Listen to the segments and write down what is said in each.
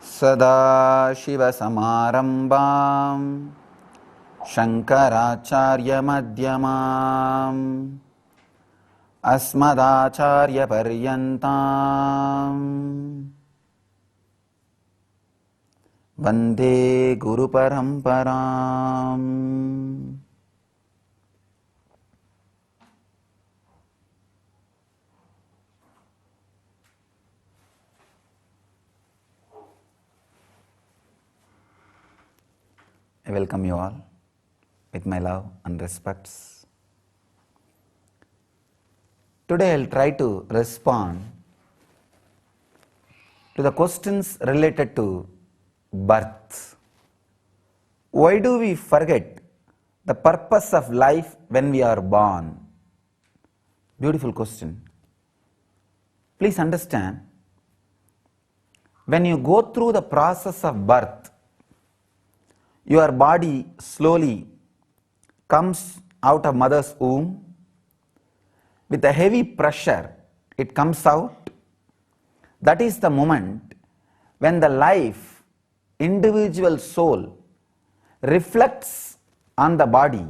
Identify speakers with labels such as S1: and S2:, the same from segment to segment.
S1: सदाशिवसमारम्भां शङ्कराचार्यमध्यमाम् अस्मदाचार्यपर्यन्तां वन्दे गुरुपरम्पराम्. I welcome you all with my love and respects. Today I will try to respond to the questions related to birth. Why do we forget the purpose of life when we are born? Beautiful question. Please understand, when you go through the process of birth, your body slowly comes out of mother's womb. With a heavy pressure, it comes out. That is the moment when the life, individual soul, reflects on the body.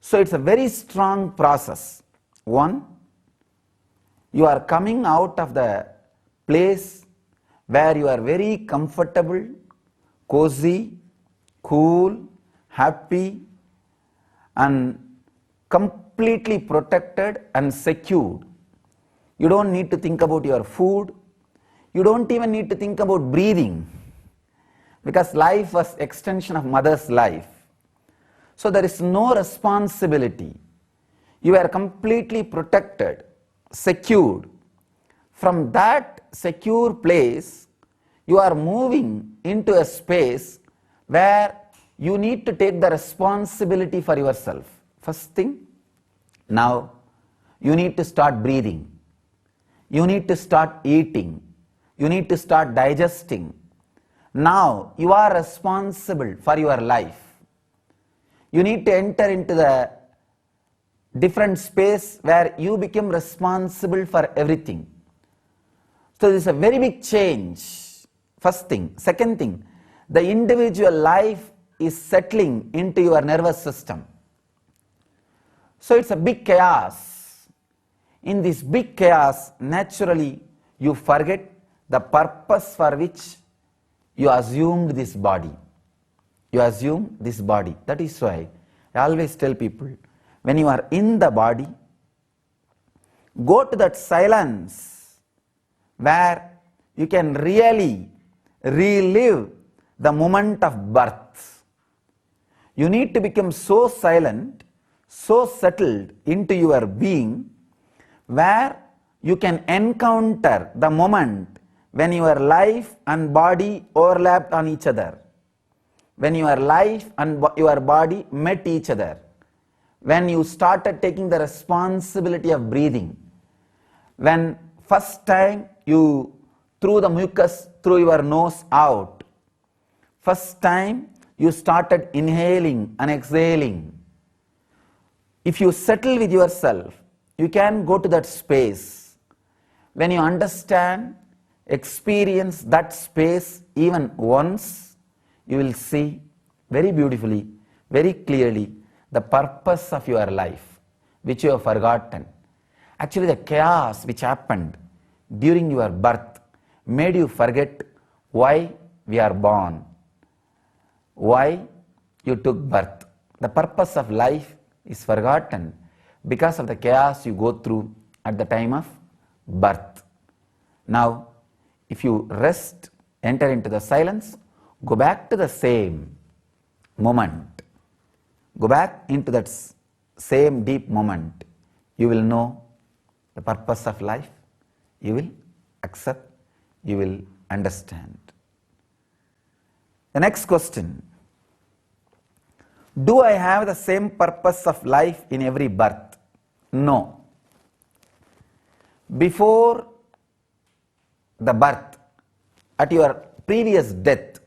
S1: So it's a very strong process. One, you are coming out of the place where you are very comfortable, cozy, cool, happy, and completely protected and secured. You don't need to think about your food. You don't even need to think about breathing, because life was extension of mother's life. So there is no responsibility. You are completely protected, secured. From that secure place, you are moving into a space where you need to take the responsibility for yourself. First thing, now you need to start breathing. You need to start eating. You need to start digesting. Now you are responsible for your life. You need to enter into the different space where you become responsible for everything. So this is a very big change. First thing. Second thing, the individual life is settling into your nervous system. So it's a big chaos. In this big chaos, naturally, you forget the purpose for which you assumed this body. You assume this body. That is why I always tell people, when you are in the body, go to that silence where you can really relive the moment of birth. You need to become so silent, so settled into your being, where you can encounter the moment when your life and body overlapped on each other, when your life and your body met each other, when you started taking the responsibility of breathing, when first time you threw the mucus through your nose out, first time you started inhaling and exhaling. If you settle with yourself, you can go to that space. When you understand, experience that space even once, you will see very beautifully, very clearly the purpose of your life, which you have forgotten. Actually, the chaos which happened during your birth made you forget why we are born, why you took birth. The purpose of life is forgotten because of the chaos you go through at the time of birth. Now, if you rest, enter into the silence, go back to the same moment. Go back into that same deep moment. You will know the purpose of life. You will accept. You will understand. The next question. Do I have the same purpose of life in every birth? No. Before the birth, at your previous death,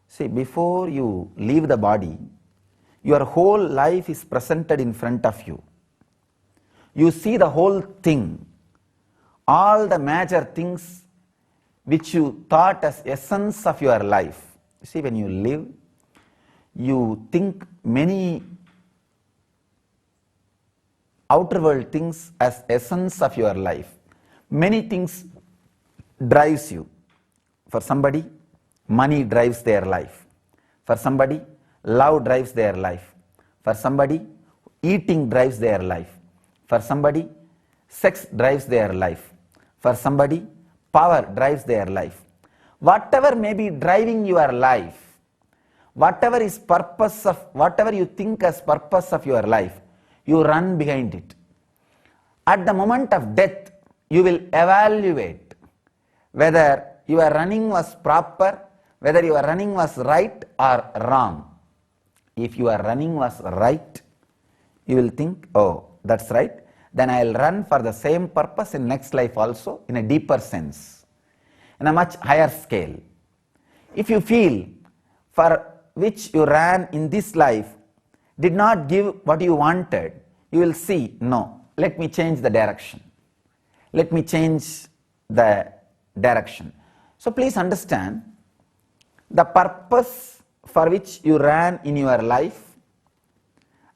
S1: see, before you leave the body, your whole life is presented in front of you. You see the whole thing, all the major things which you thought as essence of your life. You see, when you live, you think many outer world things as essence of your life. Many things drives you. For somebody, money drives their life. For somebody, love drives their life. For somebody, eating drives their life. For somebody, sex drives their life. For somebody, power drives their life. Whatever may be driving your life, whatever you think as purpose of your life, you run behind it. At the moment of death, you will evaluate whether your running was proper, whether your running was right or wrong. If your running was right, you will think, oh, that's right, then I will run for the same purpose in next life also, in a deeper sense, in a much higher scale. If you feel for which you ran in this life did not give what you wanted, you will see, no, let me change the direction. Let me change the direction. So please understand, the purpose for which you ran in your life,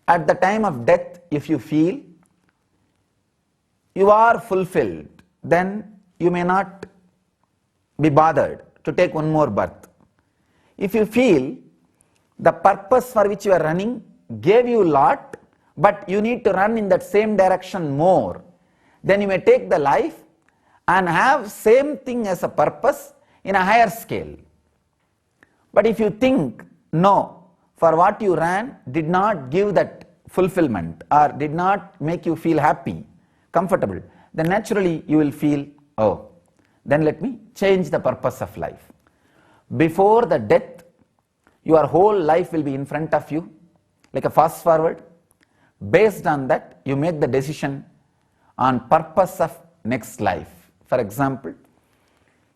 S1: at the time of death, if you feel you are fulfilled, then you may not be bothered to take one more birth. If you feel the purpose for which you are running gave you a lot, but you need to run in that same direction more, then you may take the life and have same thing as a purpose in a higher scale. But if you think, no, for what you ran did not give that fulfillment or did not make you feel happy, comfortable, then naturally you will feel, oh, then let me change the purpose of life. Before the death, your whole life will be in front of you, like a fast forward. Based on that, you make the decision on purpose of next life. For example,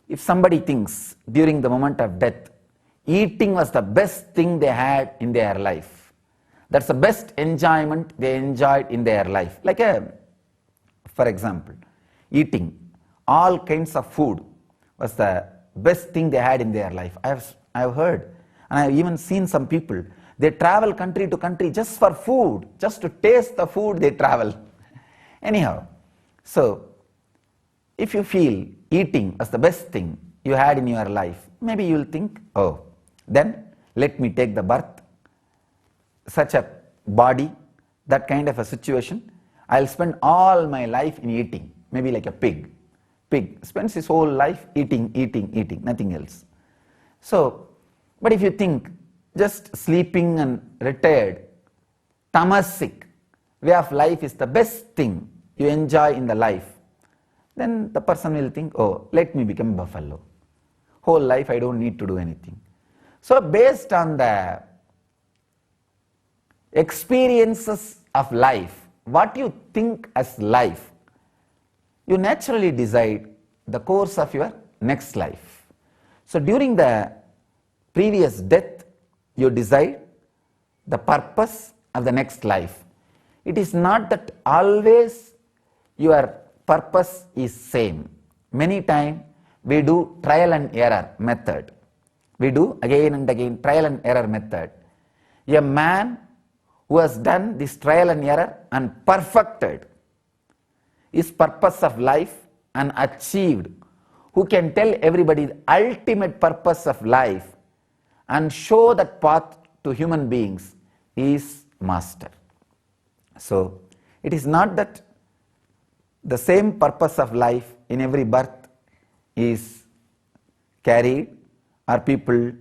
S1: if somebody thinks during the moment of death, eating was the best thing they had in their life, that's the best enjoyment they enjoyed in their life. For example, eating all kinds of food was the best thing they had in their life. I have heard, and I have even seen some people, they travel country to country just for food, just to taste the food they travel. Anyhow, so if you feel eating was the best thing you had in your life, maybe you will think, oh, then let me take the birth, such a body, that kind of a situation. I will spend all my life in eating, maybe like a pig. Pig spends his whole life eating, nothing else. So, but if you think just sleeping and retired, tamasic way of life is the best thing you enjoy in the life, then the person will think, oh, let me become buffalo. Whole life I don't need to do anything. So based on the experiences of life, what you think as life, you naturally decide the course of your next life. So during the previous death, you decide the purpose of the next life. It is not that always your purpose is same. Many times we do trial and error method. We do again and again trial and error method. A man who has done this trial and error and perfected his purpose of life and achieved, who can tell everybody the ultimate purpose of life and show that path to human beings, is master. So it is not that the same purpose of life in every birth is carried, or people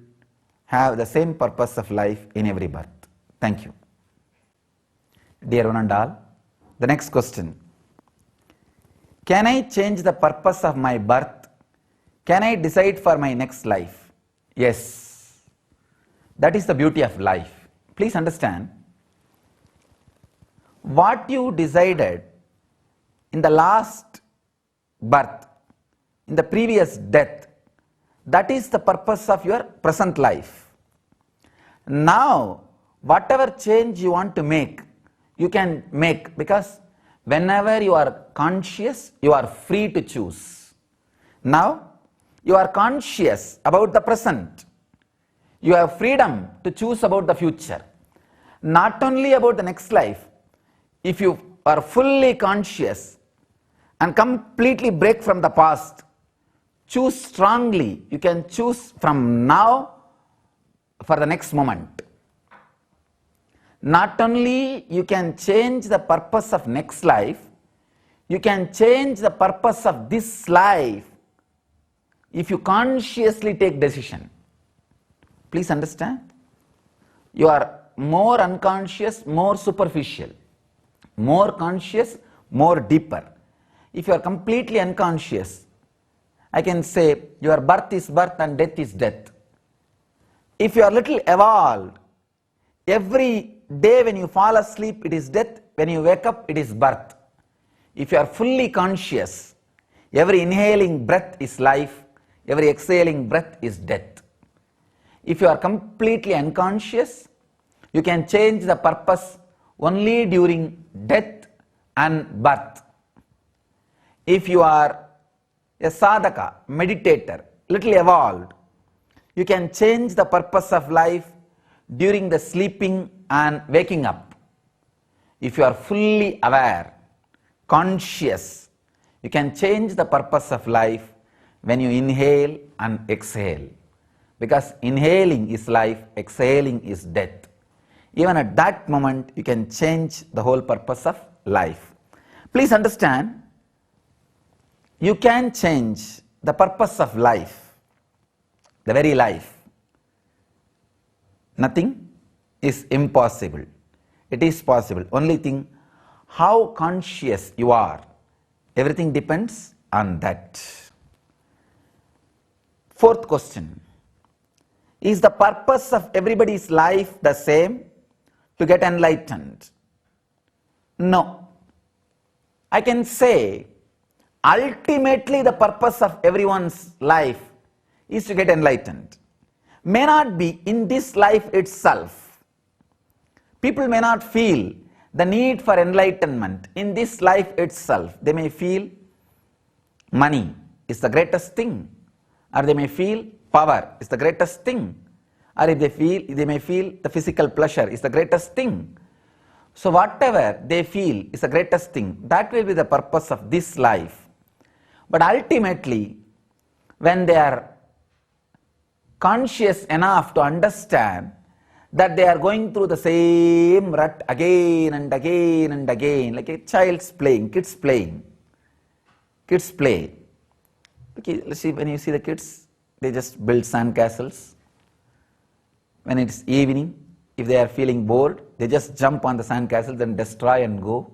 S1: have the same purpose of life in every birth. Thank you. Dear one and all, the next question. Can I change the purpose of my birth? Can I decide for my next life? Yes. That is the beauty of life. Please understand, what you decided in the last birth, in the previous death, that is the purpose of your present life. Now, whatever change you want to make, you can make, because whenever you are conscious, you are free to choose. Now, You are conscious about the present. You have freedom to choose about the future. Not only about the next life, if you are fully conscious and completely break from the past, choose strongly. You can choose from now for the next moment. Not only you can change the purpose of next life, you can change the purpose of this life if you consciously take decision. Please understand? You are more unconscious, more superficial. More conscious, more deeper. If you are completely unconscious, I can say your birth is birth and death is death. If you are little evolved, every day when you fall asleep it is death, when you wake up it is birth. If you are fully conscious, every inhaling breath is life, every exhaling breath is death. If you are completely unconscious, you can change the purpose only during death and birth. If you are a sadhaka, meditator, little evolved, you can change the purpose of life during the sleeping and waking up. If you are fully aware, conscious, you can change the purpose of life when you inhale and exhale. Because inhaling is life, exhaling is death. Even at that moment, you can change the whole purpose of life. Please understand, you can change the purpose of life, the very life. Nothing is impossible. It is possible. Only thing, how conscious you are. Everything depends on that. Fourth question. Is the purpose of everybody's life the same? To get enlightened? No. I can say, ultimately the purpose of everyone's life is to get enlightened. May not be in this life itself. People may not feel the need for enlightenment in this life itself. They may feel money is the greatest thing, or they may feel power is the greatest thing, or if they may feel the physical pleasure is the greatest thing. So whatever they feel is the greatest thing, that will be the purpose of this life. But ultimately, when they are conscious enough to understand that they are going through the same rut again and again and again, like a child's playing, kids playing. Kids play. Okay, let's see, when you see the kids, they just build sand castles. When it's evening, if they are feeling bored, they just jump on the sand castles and destroy and go.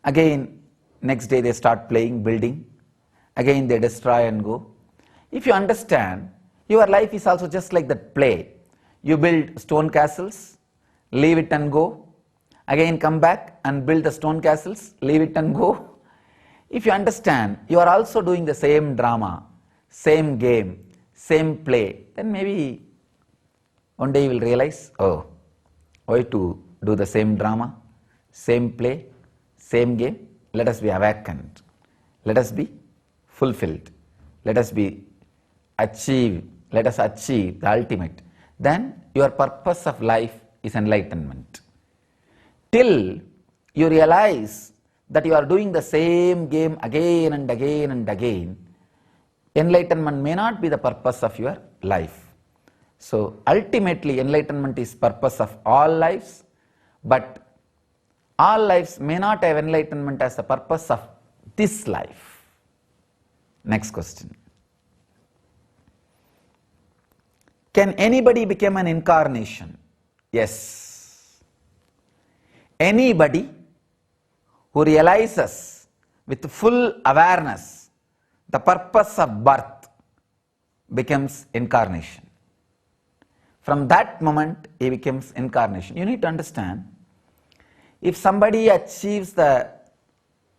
S1: Again, next day they start playing, building. Again they destroy and go. If you understand, your life is also just like that play. You build stone castles, leave it and go. Again come back and build the stone castles, leave it and go. If you understand, you are also doing the same drama, same game, same play, then maybe one day you will realize, oh, why to do the same drama, same play, same game? Let us be awakened. Let us be fulfilled. Let us achieve the ultimate. Then your purpose of life is enlightenment. Till you realize that you are doing the same game again and again and again, enlightenment may not be the purpose of your life. So ultimately enlightenment is purpose of all lives, but all lives may not have enlightenment as the purpose of this life. Next question. Can anybody become an incarnation? Yes. Anybody who realizes with full awareness the purpose of birth becomes incarnation. From that moment, he becomes incarnation. You need to understand, if somebody achieves the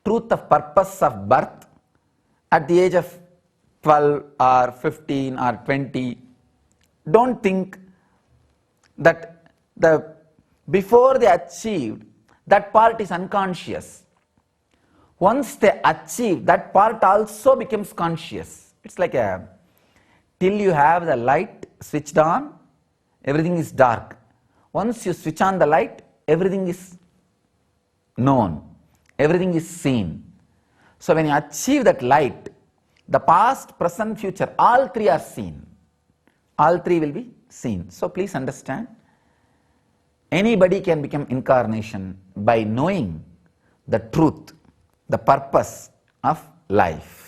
S1: truth of purpose of birth at the age of 12 or 15 or 20, don't think that before they achieved, that part is unconscious. Once they achieve, that part also becomes conscious. It's like till you have the light switched on, everything is dark. Once you switch on the light, everything is known, everything is seen. So when you achieve that light, the past, present, future, all three are seen. All three will be seen. So please understand, anybody can become incarnation by knowing the truth, the purpose of life.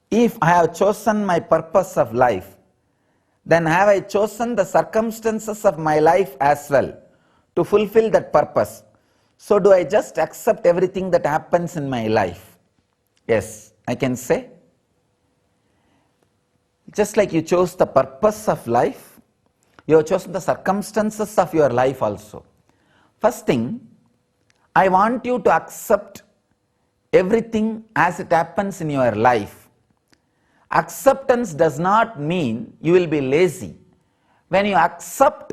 S1: If I have chosen my purpose of life, then have I chosen the circumstances of my life as well to fulfill that purpose. So do I just accept everything that happens in my life? Yes, I can say. Just like you chose the purpose of life, you have chosen the circumstances of your life also. First thing, I want you to accept everything as it happens in your life. Acceptance does not mean you will be lazy. When you accept,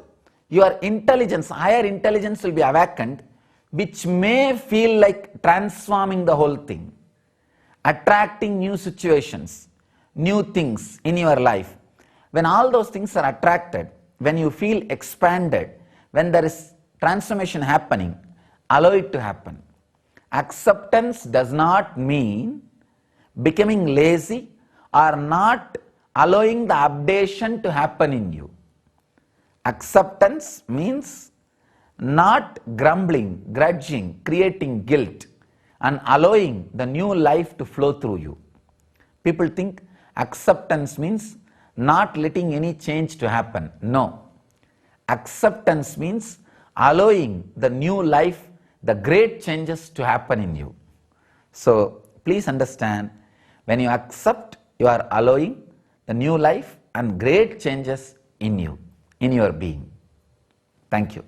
S1: your intelligence, higher intelligence will be awakened, which may feel like transforming the whole thing, attracting new situations, new things in your life. When all those things are attracted, when you feel expanded, when there is transformation happening, allow it to happen. Acceptance does not mean becoming lazy or not allowing the updation to happen in you. Acceptance means not grumbling, grudging, creating guilt, and allowing the new life to flow through you. People think acceptance means not letting any change to happen. No. Acceptance means allowing the new life, the great changes to happen in you. So please understand, when you accept, you are allowing the new life and great changes in you, in your being. Thank you.